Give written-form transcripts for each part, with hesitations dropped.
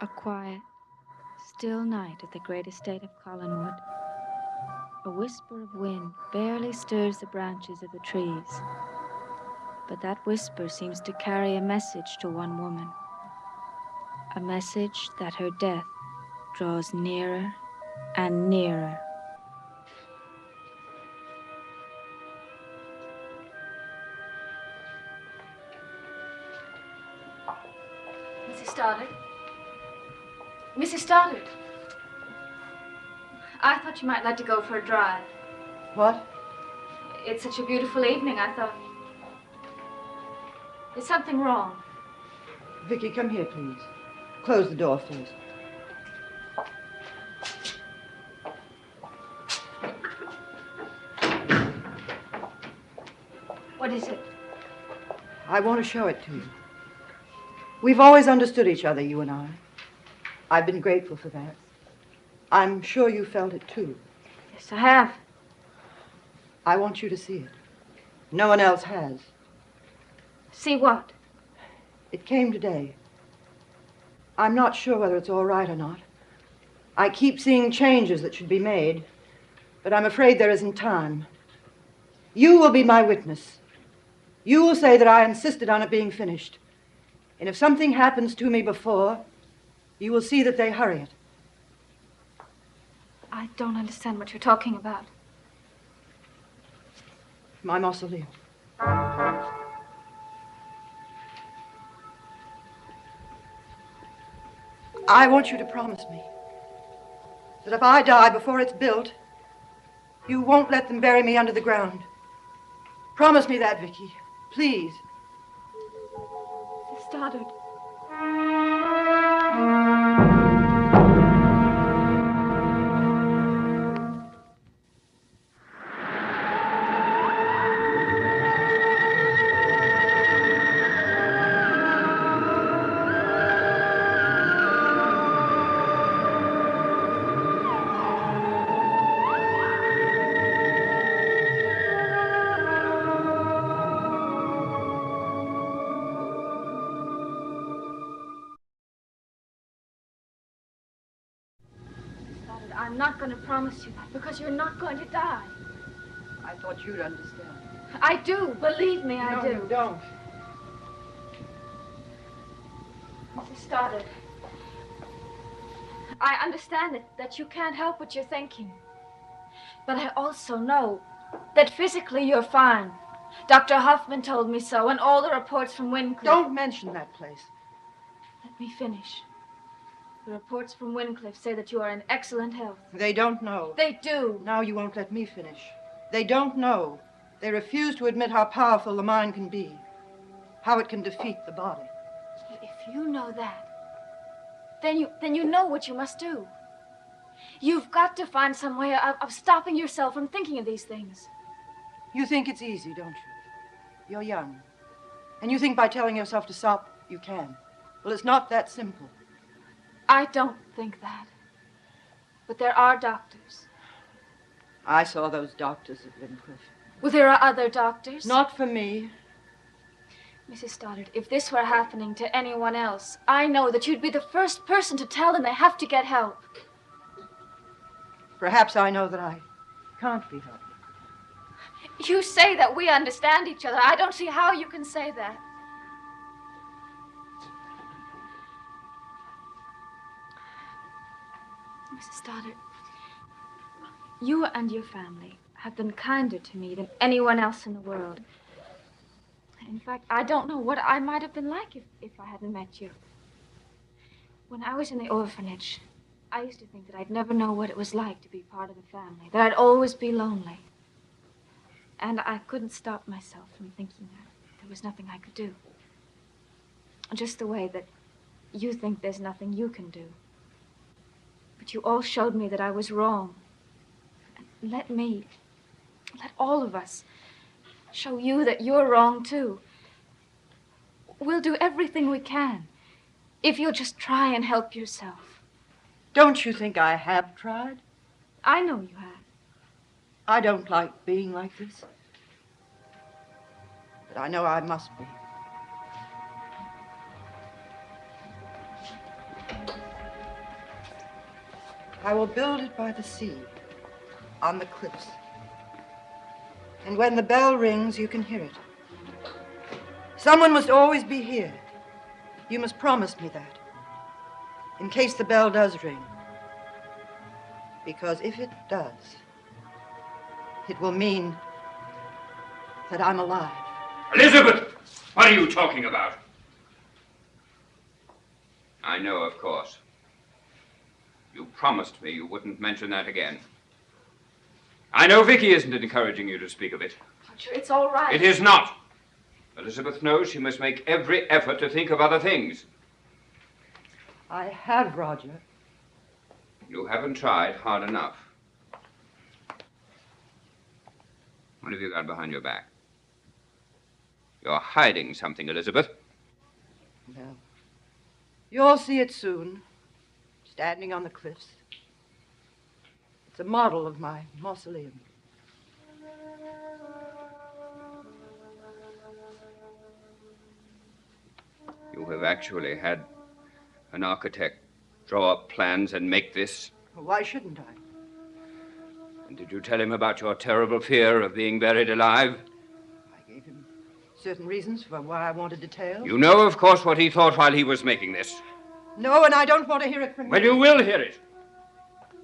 A quiet, still night at the great estate of Collinwood. A whisper of wind barely stirs the branches of the trees. But that whisper seems to carry a message to one woman. A message that her death draws nearer and nearer. Mrs. Stoddard? Mrs. Stoddard? I thought you might like to go for a drive. What? It's such a beautiful evening, I thought. Is something wrong? Vicki, come here, please. Close the door first. What is it? I want to show it to you. We've always understood each other, you and I. I've been grateful for that. I'm sure you felt it, too. Yes, I have. I want you to see it. No one else has. See what? It came today. I'm not sure whether it's all right or not. I keep seeing changes that should be made, but I'm afraid there isn't time. You will be my witness. You will say that I insisted on it being finished. And if something happens to me before, you will see that they hurry it. I don't understand what you're talking about. My mausoleum. I want you to promise me that if I die before it's built, you won't let them bury me under the ground. Promise me that, Vicki. Please. Mrs. Stoddard. I'm not going to promise you that because you're not going to die. I thought you'd understand. I do. Believe me, I do. No, you don't. Mrs. Stoddard, I understand that you can't help what you're thinking. But I also know that physically you're fine. Dr. Huffman told me so, and all the reports from Wincliffe. Don't mention that place. Let me finish. The reports from Wincliffe say that you are in excellent health. They don't know. They do. Now you won't let me finish. They don't know. They refuse to admit how powerful the mind can be, how it can defeat the body. If you know that, then you know what you must do. You've got to find some way of stopping yourself from thinking of these things. You think it's easy, don't you? You're young. And you think by telling yourself to stop, you can. Well, it's not that simple. I don't think that. But there are doctors. I saw those doctors at Wincliffe. Well, there are other doctors. Not for me. Mrs. Stoddard, if this were happening to anyone else, I know that you'd be the first person to tell them they have to get help. Perhaps I know that I can't be helped. You say that we understand each other. I don't see how you can say that. Mrs. Stoddard, you and your family have been kinder to me than anyone else in the world. In fact, I don't know what I might have been like if I hadn't met you. When I was in the orphanage, I used to think that I'd never know what it was like to be part of the family, that I'd always be lonely. And I couldn't stop myself from thinking that there was nothing I could do. Just the way that you think there's nothing you can do. But you all showed me that I was wrong. And let all of us show you that you're wrong, too. We'll do everything we can if you'll just try and help yourself. Don't you think I have tried? I know you have. I don't like being like this. But I know I must be. I will build it by the sea, on the cliffs. And when the bell rings, you can hear it. Someone must always be here. You must promise me that, in case the bell does ring. Because if it does, it will mean that I'm alive. Elizabeth! What are you talking about? I know, of course. You promised me you wouldn't mention that again. I know Vicki isn't encouraging you to speak of it. Roger, it's all right. It is not. Elizabeth knows she must make every effort to think of other things. I have, Roger. You haven't tried hard enough. What have you got behind your back? You're hiding something, Elizabeth. Well, you'll see it soon, standing on the cliffs. It's a model of my mausoleum. You have actually had an architect draw up plans and make this? Why shouldn't I? And did you tell him about your terrible fear of being buried alive? I gave him certain reasons for why I wanted details. You know, of course, what he thought while he was making this. No, and I don't want to hear it from you. Well, you will hear it.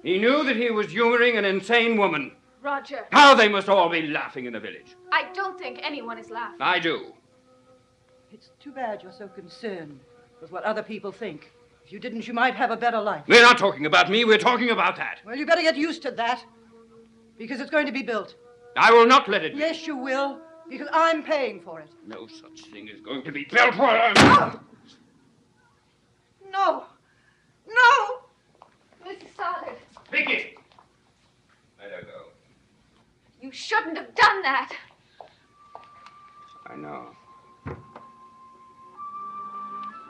He knew that he was humoring an insane woman. Roger. How they must all be laughing in the village. I don't think anyone is laughing. I do. It's too bad you're so concerned with what other people think. If you didn't, you might have a better life. We're not talking about me, we're talking about that. Well, you better get used to that, because it's going to be built. I will not let it be. Yes, you will, because I'm paying for it. No such thing is going to be built for him. Oh! No! No! Mrs. Stoddard. Vicki! Let her go. You shouldn't have done that. I know.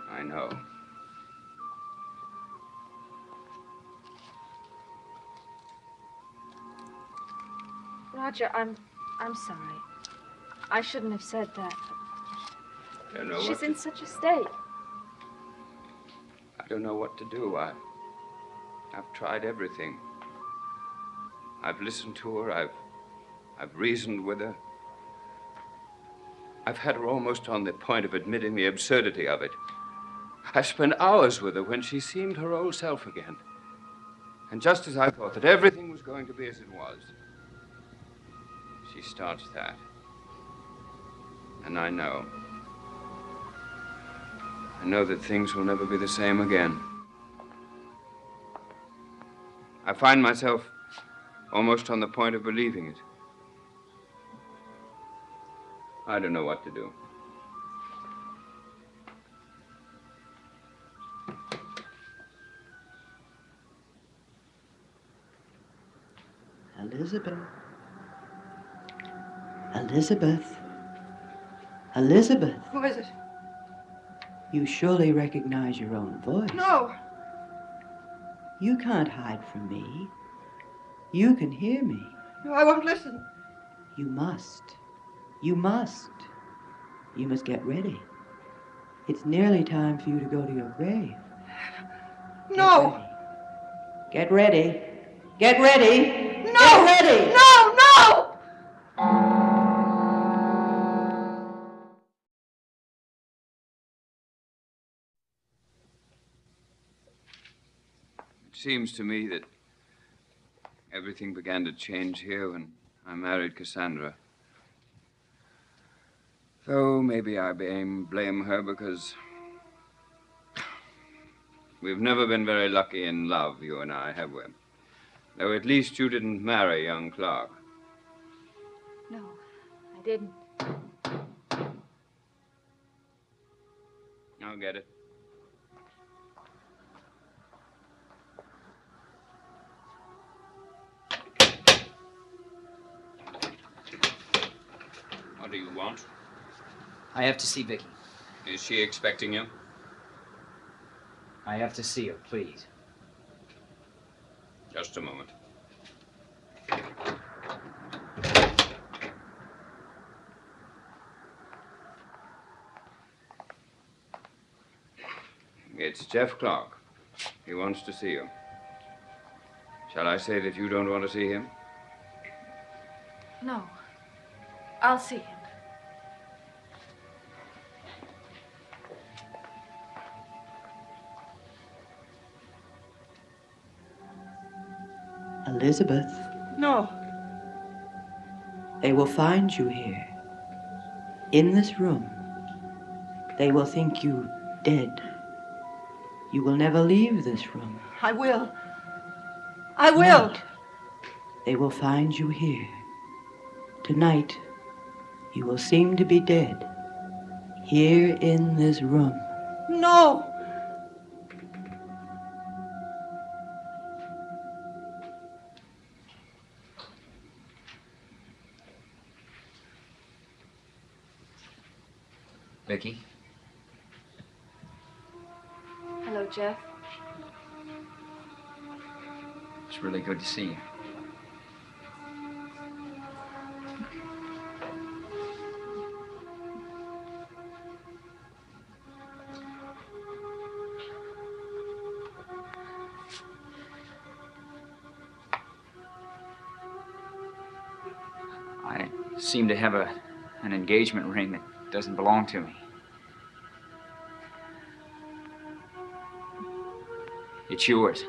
I know. Roger, I'm sorry. I shouldn't have said that. I don't know She's what in such a state. I don't know what to do. I've tried everything. I've listened to her. I've reasoned with her. I've had her almost on the point of admitting the absurdity of it. I've spent hours with her when she seemed her old self again. And just as I thought that everything was going to be as it was, she starts that. And I know that things will never be the same again. I find myself almost on the point of believing it. I don't know what to do. Elizabeth. Elizabeth. Elizabeth. Who is it? You surely recognize your own voice. No. You can't hide from me. You can hear me. No, I won't listen. You must. You must. You must get ready. It's nearly time for you to go to your grave. No. Get ready. Get ready. No. Get ready. No, no! It seems to me that everything began to change here when I married Cassandra. Though maybe I blame her because we've never been very lucky in love, you and I, have we? Though at least you didn't marry young Clark. No, I didn't. I'll get it. What do you want? I have to see Vicki. Is she expecting you? I have to see her, please. Just a moment. It's Jeff Clark. He wants to see you. Shall I say that you don't want to see him? No. I'll see him. Elizabeth, No. they will find you here. In this room. They will think you dead. You will never leave this room. I will. I will. Tonight, they will find you here. Tonight, you will seem to be dead. Here in this room. No. Vicki? Hello, Jeff. It's really good to see you. I seem to have an engagement ring that doesn't belong to me. It's yours.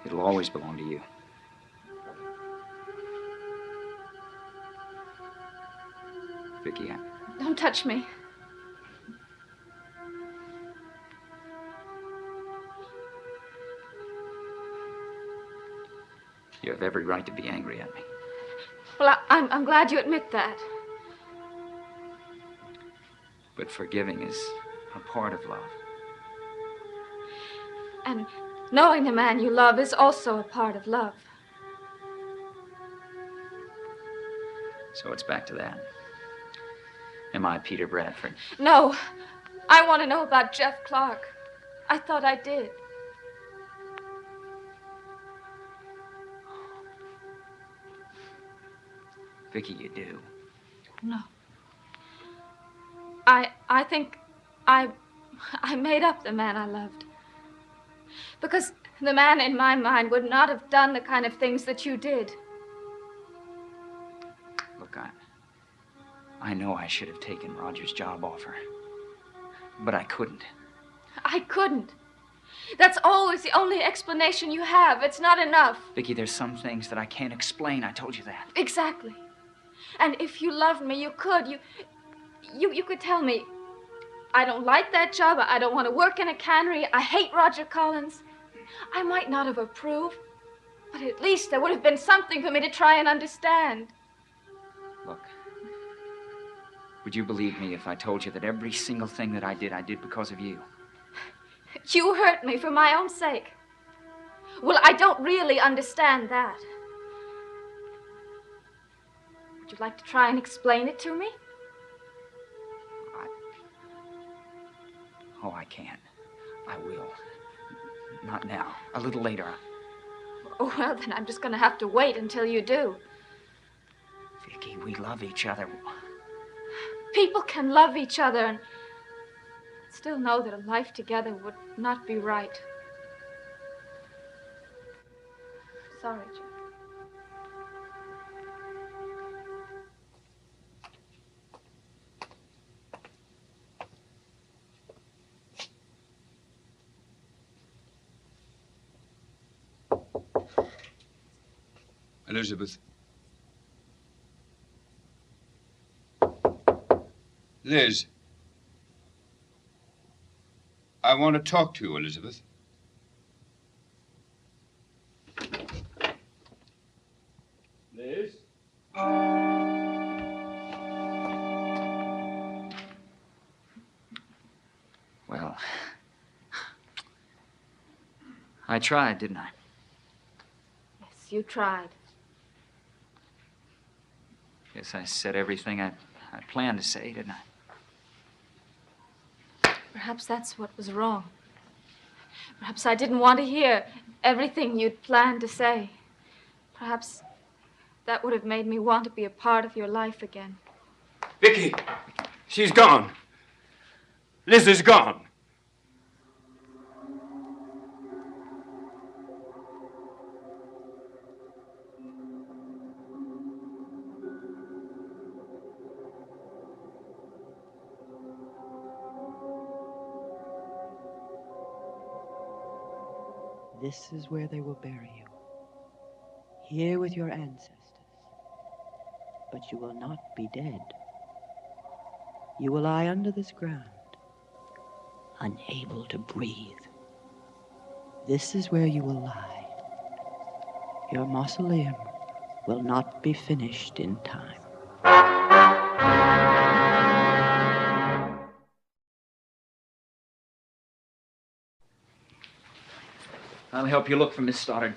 It'll always belong to you. Vicki, Don't touch me. you have every right to be angry at me. Well, I'm glad you admit that. But forgiving is a part of love. And knowing the man you love is also a part of love. So it's back to that. Am I Peter Bradford? No. I want to know about Jeff Clark. I thought I did. Vicki, you do. No. I think I made up the man I loved. Because the man in my mind would not have done the kind of things that you did. Look, I know I should have taken Roger's job offer. But I couldn't. I couldn't. That's always the only explanation you have. It's not enough. Vicki, there's some things that I can't explain. I told you that. Exactly. And if you loved me, you could. You could tell me, I don't like that job. I don't want to work in a cannery. I hate Roger Collins. I might not have approved, but at least there would have been something for me to try and understand. Look, would you believe me if I told you that every single thing that I did because of you? You hurt me for my own sake. Well, I don't really understand that. Would you like to try and explain it to me? Oh, I can't. I will. Not now. A little later. Oh, well, then I'm just going to have to wait until you do. Vicki, we love each other. People can love each other and still know that a life together would not be right. Sorry, Jeff. Elizabeth. Liz. I want to talk to you, Elizabeth. Liz? Well, I tried, didn't I? Yes, you tried. Guess I said everything I planned to say, didn't I? Perhaps that's what was wrong. Perhaps I didn't want to hear everything you'd planned to say. Perhaps that would have made me want to be a part of your life again. Vicki! She's gone. Liz is gone. This is where they will bury you, here with your ancestors. But you will not be dead. You will lie under this ground, unable to breathe. This is where you will lie. Your mausoleum will not be finished in time. I'll help you look for Miss Stoddard.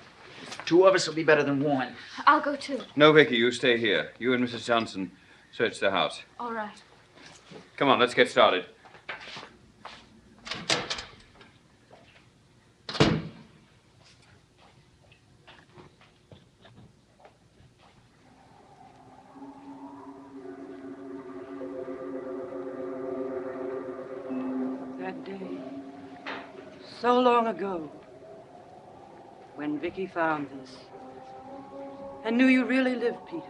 2 of us will be better than 1. I'll go too. No, Vicki, you stay here. You and Mrs. Johnson search the house. All right. Come on, let's get started. That day, so long ago, when Vicki found this and knew you really lived, Peter.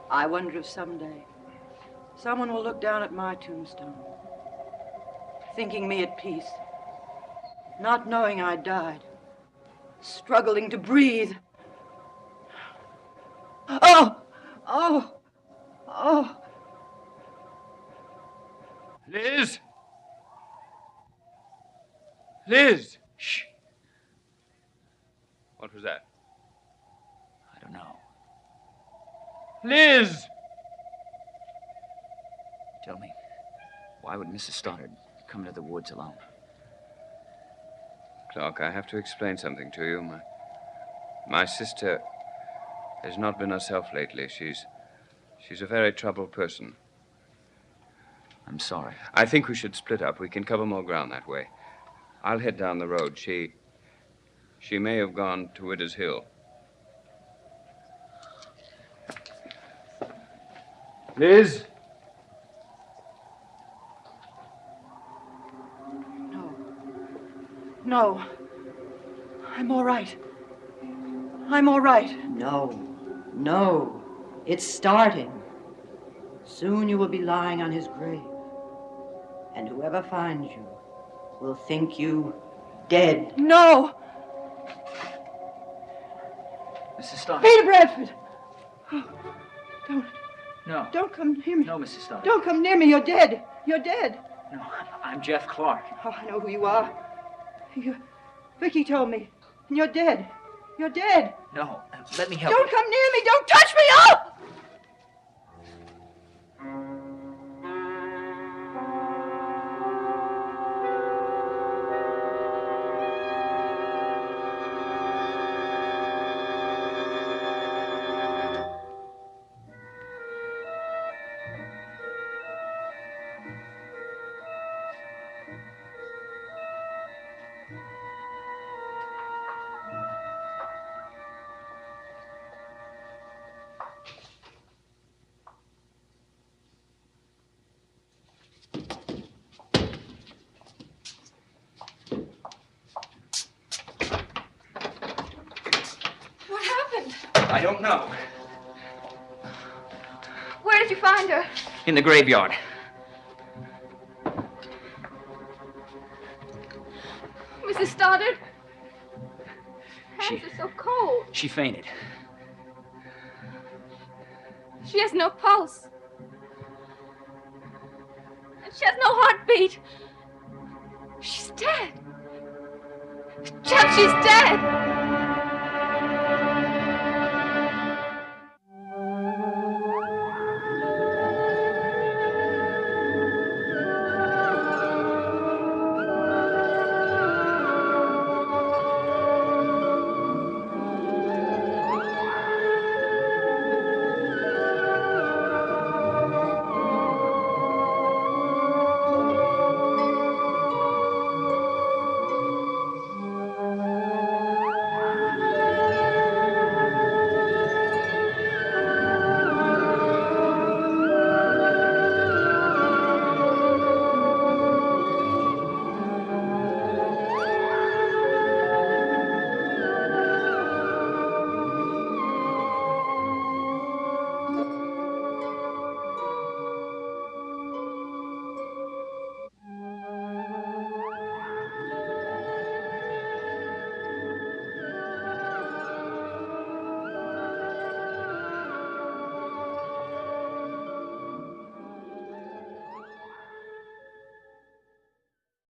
I wonder if someday someone will look down at my tombstone, thinking me at peace, not knowing I died, struggling to breathe. Oh! Oh! Oh! Liz! Liz! Shh. What was that? I don't know. Liz! Tell me, why would Mrs. Stoddard come to the woods alone? Clark, I have to explain something to you. My sister has not been herself lately. She's a very troubled person. I'm sorry. I think we should split up. We can cover more ground that way. I'll head down the road. She may have gone to Widder's Hill. Liz? No. I'm all right. I'm all right. No. It's starting. Soon you will be lying on his grave. And whoever finds you will think you dead. No! Mrs. Stoddard. Peter Bradford! Oh, No. don't come near me. No, Mrs. Stoddard. Don't come near me. You're dead. You're dead. No, I'm Jeff Clark. Oh, I know who you are. Vicki told me. And you're dead. You're dead. No, let me help Don't you. come near me. Don't touch me. Oh! I don't know. Where did you find her? In the graveyard. Mrs. Stoddard? Hands She- are so cold. She fainted. She has no pulse. And she has no heartbeat. She's dead. Jeff, she's dead.